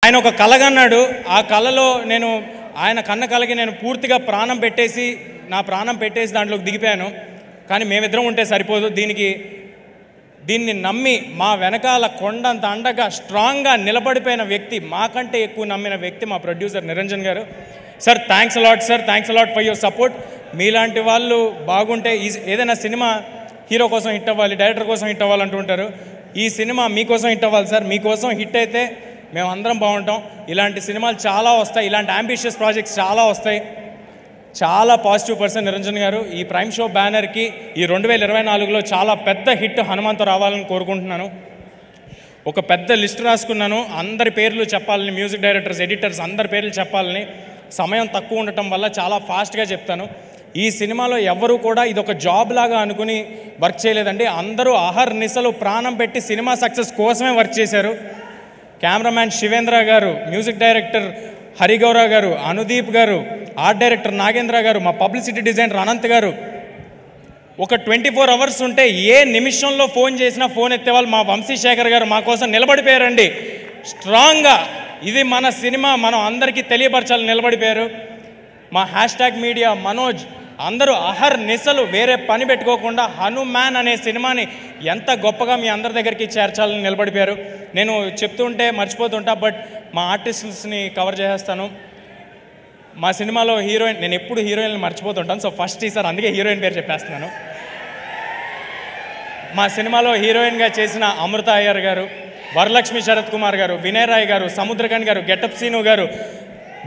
ఆయన ఒక కలగన్నాడు. ఆ కళలో నేను ఆయన కన్న కలకి నేను పూర్తిగా నా ప్రాణం పెట్టేసి దాంట్లోకి దిగిపోయాను. కానీ మేమిద్దరం ఉంటే సరిపోదు, దీన్ని నమ్మి మా వెనకాల కొండంత అండగా స్ట్రాంగ్గా నిలబడిపోయిన వ్యక్తి, మాకంటే ఎక్కువ నమ్మిన వ్యక్తి మా ప్రొడ్యూసర్ నిరంజన్ గారు. Sir thanks a lot sir, thanks a lot for your support. మీలాంటి వాళ్ళు బాగుంటే ఏదైనా సినిమా హీరో కోసం హిట్ అవ్వాలి, డైరెక్టర్ కోసం హిట్ అవ్వాలంటూ ఉంటారు. ఈ సినిమా మీకోసం హిట్ అవ్వాలి సార్. మీకోసం హిట్ అయితే మేము అందరం బాగుంటాం. ఇలాంటి సినిమాలు చాలా వస్తాయి, ఇలాంటి అంబిషియస్ ప్రాజెక్ట్స్ చాలా వస్తాయి. చాలా పాజిటివ్ పర్సన్ నిరంజన్ గారు. ఈ ప్రైమ్ షో బ్యానర్కి ఈ 2024లో చాలా పెద్ద హిట్ హనుమాన్తో రావాలని కోరుకుంటున్నాను. ఒక పెద్ద లిస్ట్ రాసుకున్నాను, అందరి పేర్లు చెప్పాలని, మ్యూజిక్ డైరెక్టర్స్, ఎడిటర్స్ అందరి పేర్లు చెప్పాలని. సమయం తక్కువ ఉండటం వల్ల చాలా ఫాస్ట్గా చెప్తాను. ఈ సినిమాలో ఎవరు కూడా ఇదొక జాబ్ లాగా అనుకుని వర్క్ చేయలేదండి. అందరూ అహర్నిశలు ప్రాణం పెట్టి సినిమా సక్సెస్ కోసమే వర్క్ చేశారు. కెమెరామ్యాన్ శివేంద్ర గారు, మ్యూజిక్ డైరెక్టర్ హరిగౌర గారు, అనుదీప్ గారు, ఆర్ట్ డైరెక్టర్ నాగేంద్ర గారు, మా పబ్లిసిటీ డిజైనర్ అనంత్ గారు. ఒక 24 అవర్స్ ఉంటే ఏ నిమిషంలో ఫోన్ చేసినా ఫోన్ ఎత్తేవాళ్ళు మా వంశీశేఖర్ గారు మా కోసం నిలబడిపోయారండి స్ట్రాంగ్గా. ఇది మన సినిమా, మనం అందరికీ తెలియపరచాలని నిలబడిపోయారు. మా హ్యాష్ట్యాగ్ మీడియా మనోజ్ అందరూ అహర్నిశలు వేరే పని పెట్టుకోకుండా హనుమాన్ అనే సినిమాని ఎంత గొప్పగా మీ అందరి దగ్గరికి చేర్చాలని నిలబడిపోయారు. నేను చెప్తుంటే మర్చిపోతుంటా, బట్ మా ఆర్టిస్ట్స్ని కవర్ చేసేస్తాను. మా సినిమాలో హీరోయిన్, నేను ఎప్పుడు హీరోయిన్లు మర్చిపోతుంటాను, సో ఫస్ట్ ఈసారి అందుకే హీరోయిన్ పేరు చెప్పేస్తున్నాను. మా సినిమాలో హీరోయిన్గా చేసిన అమృత అయ్యర్ గారు, వరలక్ష్మి శరత్ కుమార్ గారు, వినయ్ రాయ్ గారు, సముద్రకన్ గారు, గెటప్ సీను గారు,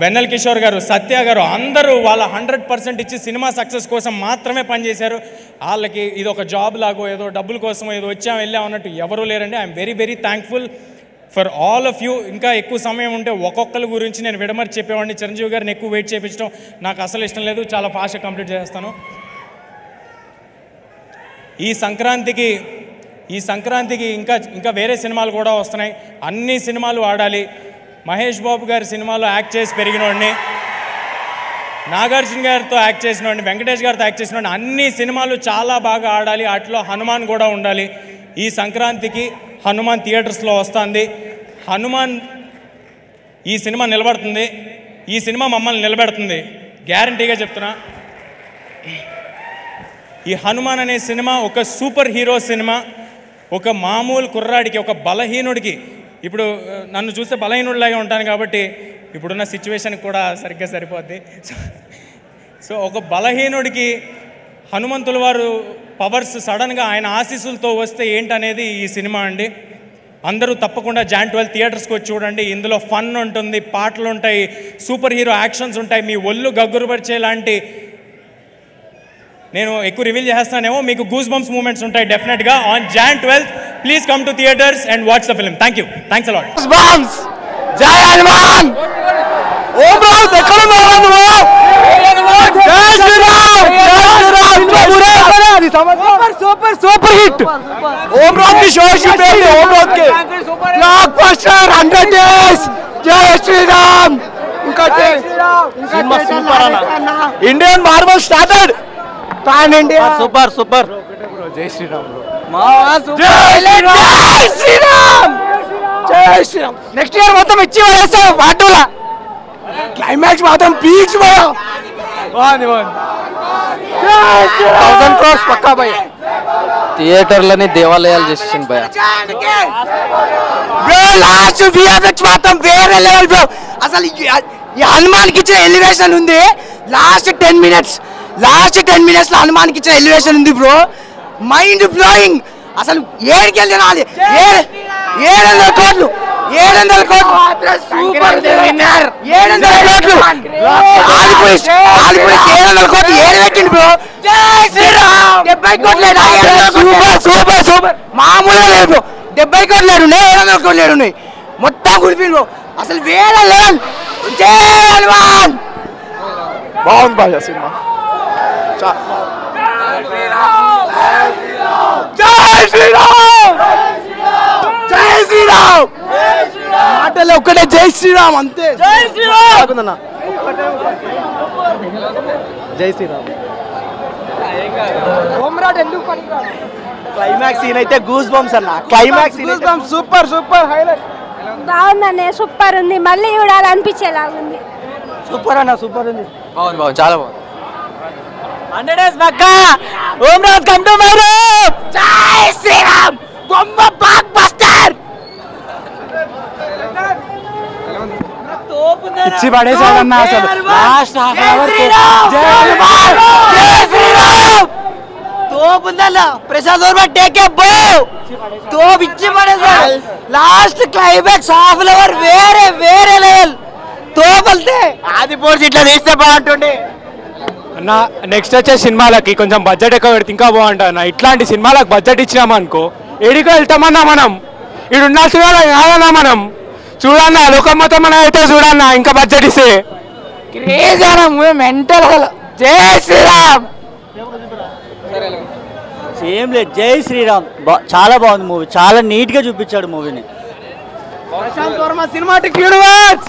వెన్నెల్ కిషోర్ గారు, సత్య గారు అందరూ వాళ్ళ 100% ఇచ్చి సినిమా సక్సెస్ కోసం మాత్రమే పనిచేశారు. వాళ్ళకి ఇది ఒక జాబ్ లాగో ఏదో డబ్బుల కోసమో ఏదో వెళ్ళాం అన్నట్టు ఎవరూ లేరండి. I'm very very thankful for all of you. ఇంకా ఎక్కువ సమయం ఉంటే ఒక్కొక్కరి గురించి నేను విడమర్చి చెప్పేవాడిని. చిరంజీవి గారిని ఎక్కువ వెయిట్ చేయించడం నాకు అసలు ఇష్టం లేదు, చాలా ఫాస్ట్గా కంప్లీట్ చేస్తాను. ఈ సంక్రాంతికి ఇంకా వేరే సినిమాలు కూడా వస్తున్నాయి. అన్ని సినిమాలు ఆడాలి. మహేష్ బాబు గారి సినిమాలో యాక్ట్ చేసి పెరిగినోడిని, నాగార్జున గారితో యాక్ట్ చేసినోడిని, వెంకటేష్ గారితో యాక్ట్ చేసినోడిని. అన్ని సినిమాలు చాలా బాగా ఆడాలి, వాటిలో హనుమాన్ కూడా ఉండాలి. ఈ సంక్రాంతికి హనుమాన్ థియేటర్స్లో వస్తుంది. హనుమాన్ ఈ సినిమా నిలబడుతుంది, ఈ సినిమా మమ్మల్ని నిలబెడుతుంది, గ్యారంటీగా చెప్తున్నా. ఈ హనుమాన్ అనే సినిమా ఒక సూపర్ హీరో సినిమా. ఒక మామూలు కుర్రాడికి, ఒక బలహీనుడికి, ఇప్పుడు నన్ను చూస్తే బలహీనుడిలాగే ఉంటాను కాబట్టి ఇప్పుడున్న సిచ్యువేషన్కి కూడా సరిగ్గా సరిపోద్ది. సో ఒక బలహీనుడికి హనుమంతుల వారు పవర్స్ సడన్గా ఆయన ఆశీస్సులతో వస్తే ఏంటనేది ఈ సినిమా అండి. అందరూ తప్పకుండా Jan 12 థియేటర్స్కి వచ్చి చూడండి. ఇందులో ఫన్ ఉంటుంది, పాటలు ఉంటాయి, సూపర్ హీరో యాక్షన్స్ ఉంటాయి, మీ ఒళ్ళు గగ్గురుపరిచే లాంటి, నేను ఎక్కువ రివీల్ చేస్తానేమో, మీకు గూస్ బంప్స్ మూమెంట్స్ ఉంటాయి డెఫినెట్గా on Jan 12th. Please come to theatres and watch the film. Thank you, thanks a lot. Goose bumps, జై హనుమాన్. ఓ బ్రో ఎక్కడ ఉన్నావు నువ్వు? జై శ్రీరామ్, జై శ్రీరామ్. Super hit. ఓం రామ్ కి షో షూట్, ఓం రామ్ కి బ్లాక్ బస్టర్ 100 days. జై శ్రీరామ్. ఇంకా సినిమా సూపర్ అన్న. Indian Marvel started. Pan India super. Jai Sriram bro. జై శ్రీరామ్. నెక్స్ట్ ఇయర్ మొత్తం ఇచ్చి వేస్తాం వాటోలా. క్లైమాక్స్ మాత్రం పీక్స్ భయ. 1000 crores పక్కా భయ. థియేటర్లని దేవాలయాలు చేసేసింది భయ. బ్రో లాస్ట్ విఎఫ్ఎక్స్ మాత్రం వేరే లెవెల్ బ్రో. అసలు ఈ హనుమాన్కి ఇచ్చిన ఎలివేషన్ ఉంది. లాస్ట్ 10 minutes లో హనుమాన్కి ఇచ్చిన ఎలివేషన్ ఉంది బ్రో. Mind blowing. అసలు ఏడికి వెళ్ళి తినాలి. 700 కోట్లు. Super winner. 700 కోట్లు. 700 కోట్లు ఏడు పెట్టింది బ్రో. జై శ్రీరామ్. 70 కోట్లు. సూపర్. మామూలుగా లేదు. 70 కోట్లు లేడు, 700 కోట్లు లేడు, మొత్తం గుడిపింది బ్రో. అసలు వేరే లెవెల్. జై హనుమాన్. బాగుంది బాగా సినిమా. జై శ్రీరామ్. మాటలే ఒక్కటే జై శ్రీరామ్ అంతే. జై శ్రీరామ్. క్లైమాక్స్ సీన్ అయితే గూస్ బంప్స్ అన్న. Super highlight. బాగుందనే సూపర్ ఉంది, మళ్ళీ చూడాలనిపించేలాగా ఉంది. సూపర్ అన్న, సూపర్ ఉంది. బాగుంది చాలా బాగుంది. 100 days పక్కా. Om Raj come to my room. Jai Shri Ram బొమ్మ బ్లాక్ బస్టర్. ఇచ్చి పడేసాడన్న అసలు లాస్ట్ హాఫ్ అవర్. తోపుందన్న ప్రసాద్ వర్మ టేకే బో తోపు ఇచ్చి పడేసాడు. లాస్ట్ క్లైమాక్స్ హాఫ్ అవర్ వేరే వేరే లెవెల్. తోపల్తే ఆది పోర్స్ ఇట్లా తీస్తే బాగుంటుండే అన్న. నెక్స్ట్ వచ్చే సినిమాలకి కొంచెం బడ్జెట్ ఎక్కువ పెడితే ఇంకా బాగుంటుంది అన్న. ఇట్లాంటి సినిమాలకు బడ్జెట్ ఇచ్చినామనుకో ఏడికో వెళ్తామన్నా మనం. ఇడు ఉండాల్సిన కాదన్నా మనం. చూడన్నా లోకం మొత్తం మనం అయితే చూడన్నా ఇంకా బడ్జెట్ ఇస్తే క్రేజ్ అన్న మెంటల్. జై శ్రీరామ్. ఏం లేదు, జై శ్రీరామ్ చాలా బాగుంది మూవీ, చాలా నీట్ గా చూపించాడు మూవీని. Prashanth Varma cinematic universe.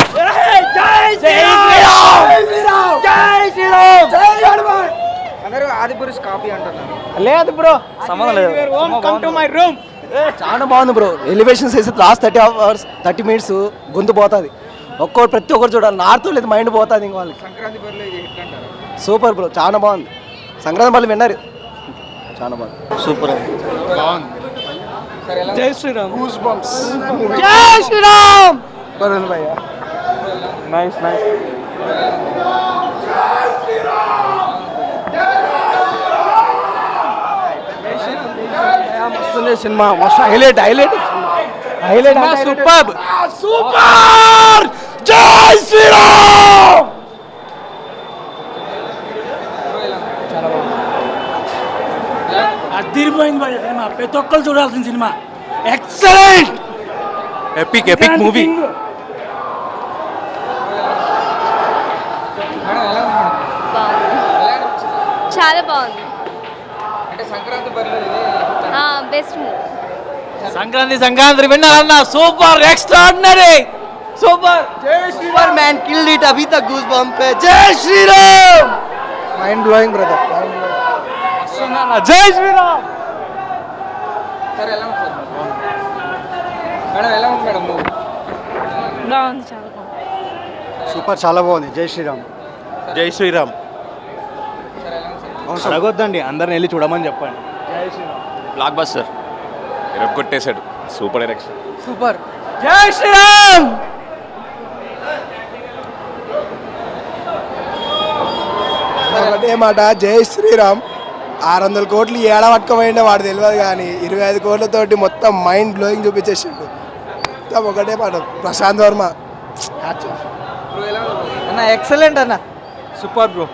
జై శ్రీరామ్. జై శ్రీరామ్. అందరూ ఆదిపురుష్ కాపీ అంటున్నారు. లేదు బ్రో, సంబంధం లేదు. ఓం కమ్ టు మై రూమ్. చాలా బాగుంది బ్రో. ఎలివేషన్స్ వేసి లాస్ట్ 30 hours 30 minutes గొంతు పోతుంది. ప్రతి ఒక్కరు చూడాలి. నార్త్ లేదు మైండ్ పోతుంది ఇంక వాళ్ళకి. సంక్రాంతి బరిలో ఇది హిట్ అంటారు. సూపర్ బ్రో, చాలా బాగుంది. సంక్రాంతి బల్లి విన్నారు, చాలా బాగుంది. Super. Jai Sriram. Jai Shri Ram. Nice nice. మస్తుంది సినిమా, మస్తు highlight highlight super super. Jai Shri Ram. అదిరిపోయింది సినిమా, ప్రతి ఒక్కరు చూడాల్సిన సినిమా. ఎక్సలెంట్. Epic epic movie. చాలా బాగుంది. అంటే సంక్రాంతి బరిలో బెస్ట్ మూవీ. సంక్రాంతి విన్నర్ అన్న. Super extraordinary super. Jai Shri Ram man killed it అభి తక్ గూస్ బంప్ पे. జై శ్రీరామ్. Mind blowing brother. జై శ్రీరామ్. సరే ఎలా ఉంది మేడం? ఎలా ఉంది మేడం మూవీ? బాగుంది, చాలా బాగుంది. సూపర్, చాలా బాగుంది. జై శ్రీరామ్. జై శ్రీరామ్. అడగొద్దండి, అందరిని వెళ్ళి చూడమని చెప్పండి. బ్లాక్ బస్టర్ కొట్టేశాడు. Super direction. Super. Jai Sriram. ఒకటే మాట, జై శ్రీరామ్. 600 కోట్లు ఏడ పట్టుకోమైండే వాడు తెలియదు కానీ 25 కోట్లతోటి మొత్తం మైండ్ బ్లోయింగ్ చూపించేసిండు. మొత్తం ఒకటే మాట, ప్రశాంత్ వర్మ. అన్న ఎక్సలెంట్ అన్న. Super bro.